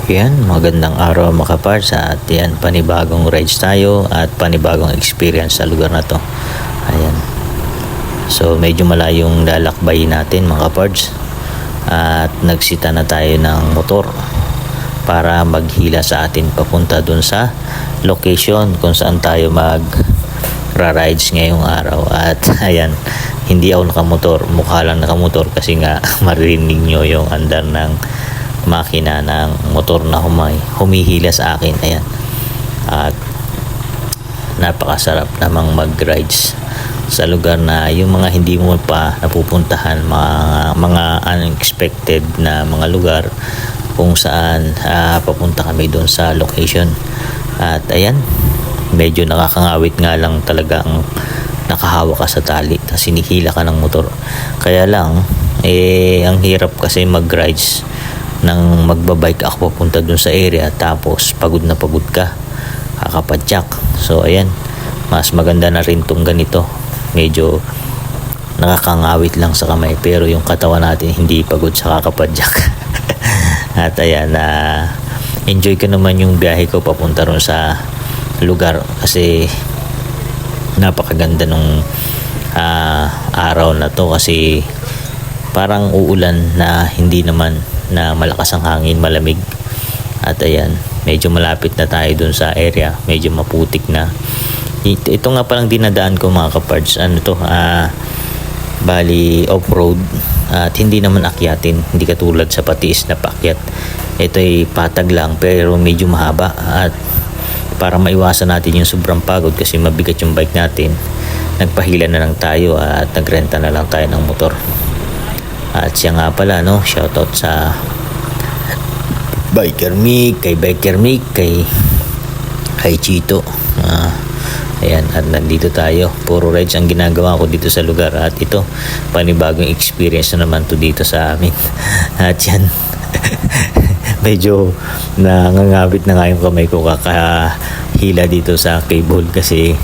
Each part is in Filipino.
Yan, magandang araw mga kapards at yan, panibagong rides tayo at panibagong experience sa lugar na to. Ayan. So medyo malayong lalakbay natin mga kapards at nagsita na tayo ng motor para maghila sa atin papunta dun sa location kung saan tayo rides ngayong araw. At ayan, hindi ako nakamotor, mukha lang nakamotor kasi nga marinig nyo yung andar ng makina ng motor na humihila sa akin. Ayan, at napakasarap namang mag-rides sa lugar na yung mga hindi mo pa napupuntahan, mga unexpected na mga lugar kung saan papunta kami doon sa location. At ayan, medyo nakakangawit nga lang talaga ang nakahawak ka sa tali tapos hinihila ka ng motor. Kaya lang ang hirap kasi mag-rides nang magbabike ako papunta dun sa area tapos pagod na pagod ka, kakapadyak. So ayan, mas maganda na rin tong ganito, medyo nakakangawit lang sa kamay pero yung katawan natin hindi pagod sa kakapadyak. At ayan, enjoy ko naman yung biyahe ko papunta ron sa lugar kasi napakaganda nung araw na to kasi parang uulan na hindi naman na malakas ang hangin, malamig. At ayan, medyo malapit na tayo dun sa area, medyo maputik na. Ito nga palang dinadaan ko mga kapards, bali off-road at hindi naman akyatin, hindi katulad sa patiis na paakyat. Ito ay patag lang pero medyo mahaba at para maiwasan natin yung sobrang pagod kasi mabigat yung bike natin, nagpahila na lang tayo at nagrenta na lang tayo ng motor. At siya nga pala, no, shoutout sa Biker Mick, kay Chito. Ayan, at nandito tayo, puro rides ang ginagawa ko dito sa lugar at ito, panibagong experience na naman to dito sa amin. At yan, medyo nangangabit na nga yung kamay ko kakahila dito sa cable kasi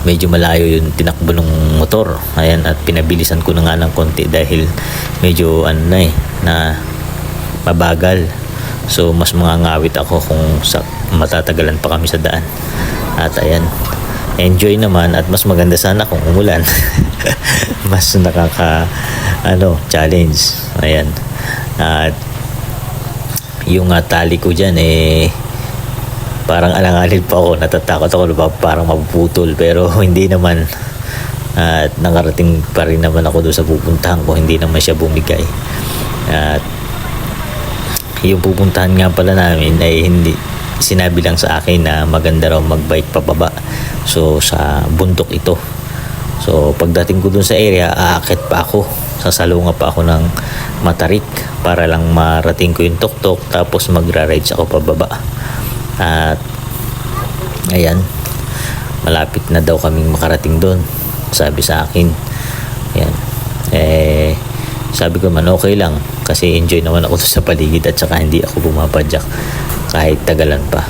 medyo malayo yung tinakbo ng motor. Ayan, at pinabilisan ko na nga ng konti dahil medyo na mabagal. So mas mangangawit ako kung matatagalan pa kami sa daan. At ayan, enjoy naman at mas maganda sana kung umulan. Mas nakaka challenge. Ayan. At yung tali ko dyan parang alanganin pa ako, natatakot ako parang mapuputol pero hindi naman. At nakarating pa rin naman ako doon sa pupuntahan ko, hindi naman siya bumigay. At yung pupuntahan nga pala namin ay hindi, sinabi lang sa akin na maganda raw magbike pababa, so sa bundok ito. So pagdating ko doon sa area, aakit pa ako, sasalunga pa ako ng matarik para lang marating ko yung tuktok tapos magra-rides ako pababa. At ayan, malapit na daw kaming makarating doon, sabi sa akin. Ayan, sabi ko man okay lang kasi enjoy naman ako sa paligid at saka hindi ako bumapadyak kahit tagalan pa.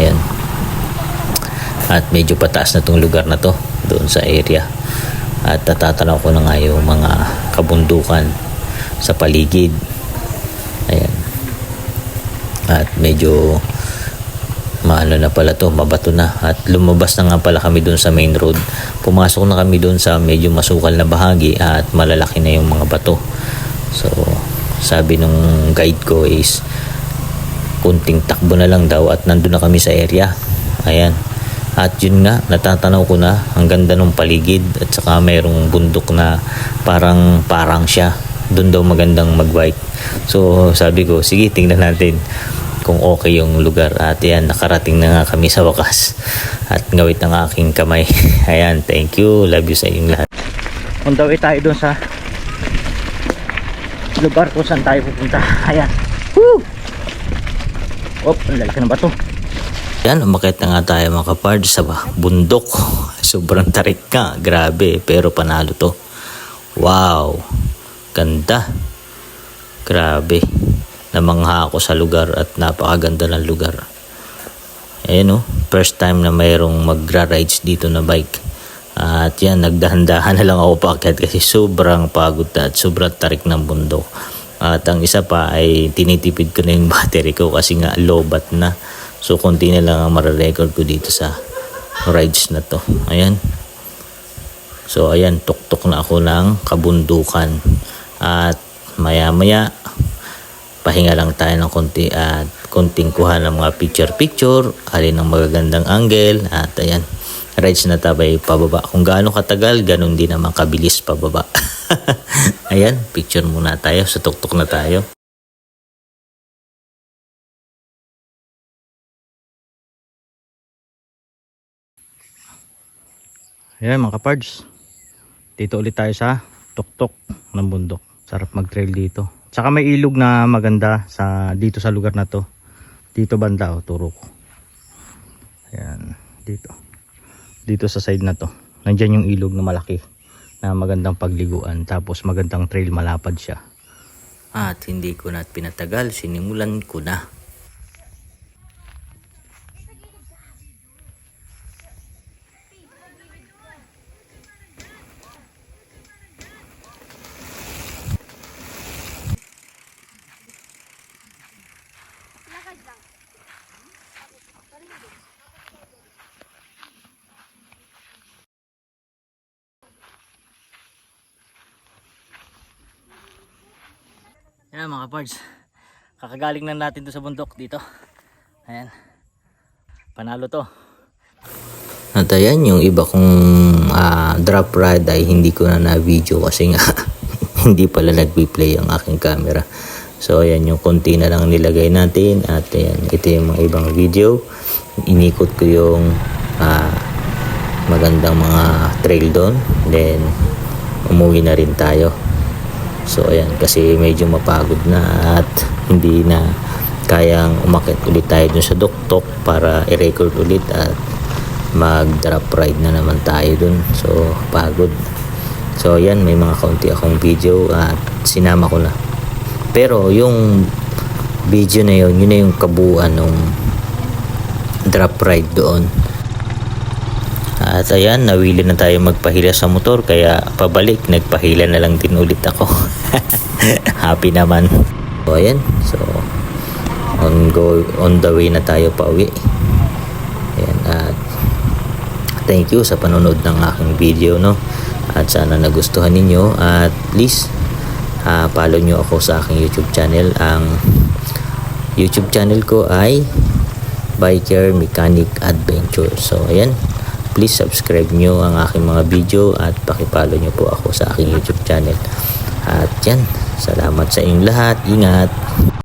Ayan, at medyo pataas na tong lugar na to doon sa area at natatanaw ko na nga yung mga kabundukan sa paligid. Ayan, at medyo na pala to, mabato na at lumabas na nga pala kami doon sa main road. Pumasok na kami doon sa medyo masukal na bahagi at malalaki na yung mga bato. So sabi nung guide ko is kunting takbo na lang daw at nandun na kami sa area. Ayan, at yun nga, natatanaw ko na ang ganda ng paligid at saka mayroong bundok na parang siya doon daw magandang magbike. So sabi ko sige, tingnan natin kung okay yung lugar. At yan, nakarating na nga kami sa wakas at ngawit ng aking kamay. Ayan, thank you, love you sa inyong lahat. On the way tayo doon sa lugar kung saan tayo pupunta. Ayan, woo! Ang lalaki ng bato. Yan, umakit na nga tayo mga kapards sa bundok. Sobrang tarik ka, grabe, pero panalo to. Wow, ganda, grabe. Namangha ako sa lugar at napakaganda ng lugar. Ayan first time na mayroong magra-rides dito na bike. At yan, nagdahan-dahan na lang ako paakyat kasi sobrang pagod na at sobrang tarik ng bundok. At ang isa pa ay tinitipid ko na yung battery ko kasi nga low bat na. So konti na lang ang mararecord ko dito sa rides na to. Ayan. So ayan, tuktok na ako ng kabundukan. At maya maya pahinga lang tayo ng konti at konting kuha ng mga picture, alin ang magagandang angle. At ayan, rides na tabay pababa. Kung gaano katagal, ganun din naman kabilis pababa. Ayan, picture muna tayo. Sa tuktok na tayo. Ayan mga kapards, dito ulit tayo sa tuktok ng bundok. Sarap mag-trail dito. Tsaka may ilog na maganda dito sa lugar na to. Dito banda, turo ko. Ayan, dito. Dito sa side na to. Nandyan yung ilog na malaki na magandang pagliguan. Tapos magandang trail, malapad siya. At hindi ko na pinatagal, sinimulan ko na. Ayan mga pards, kakagaling na natin to sa bundok dito. Ayan, panalo to. At ayan, yung iba kong drop ride ay hindi ko na video kasi nga hindi pala nagpi-play ang aking camera. So ayan, yung konti na lang nilagay natin. At ayan, ito yung mga ibang video. Inikot ko yung magandang mga trail doon. Then umuwi na rin tayo. So ayan, kasi medyo mapagod na at hindi na kayang umakyat ulit tayo dun sa tuktok para i-record ulit at mag-drop ride na naman tayo dun. So pagod. So ayan, may mga kaunti akong video at sinama ko na. Pero yung video na yun na yung kabuuan ng drop ride doon. At ayan, nawili na tayo magpahila sa motor, kaya pabalik nagpahila na lang din ulit ako. Happy naman. So ayan, so on the way na tayo pa uwi. Ayan, at thank you sa panonood ng aking video, no? At sana nagustuhan ninyo at please follow nyo ako sa aking YouTube channel. Ang YouTube channel ko ay Biker Mechanic Adventure. So ayan, please subscribe nyo ang aking mga video at pakipollow nyo po ako sa aking YouTube channel. At yan, salamat sa inyong lahat. Ingat!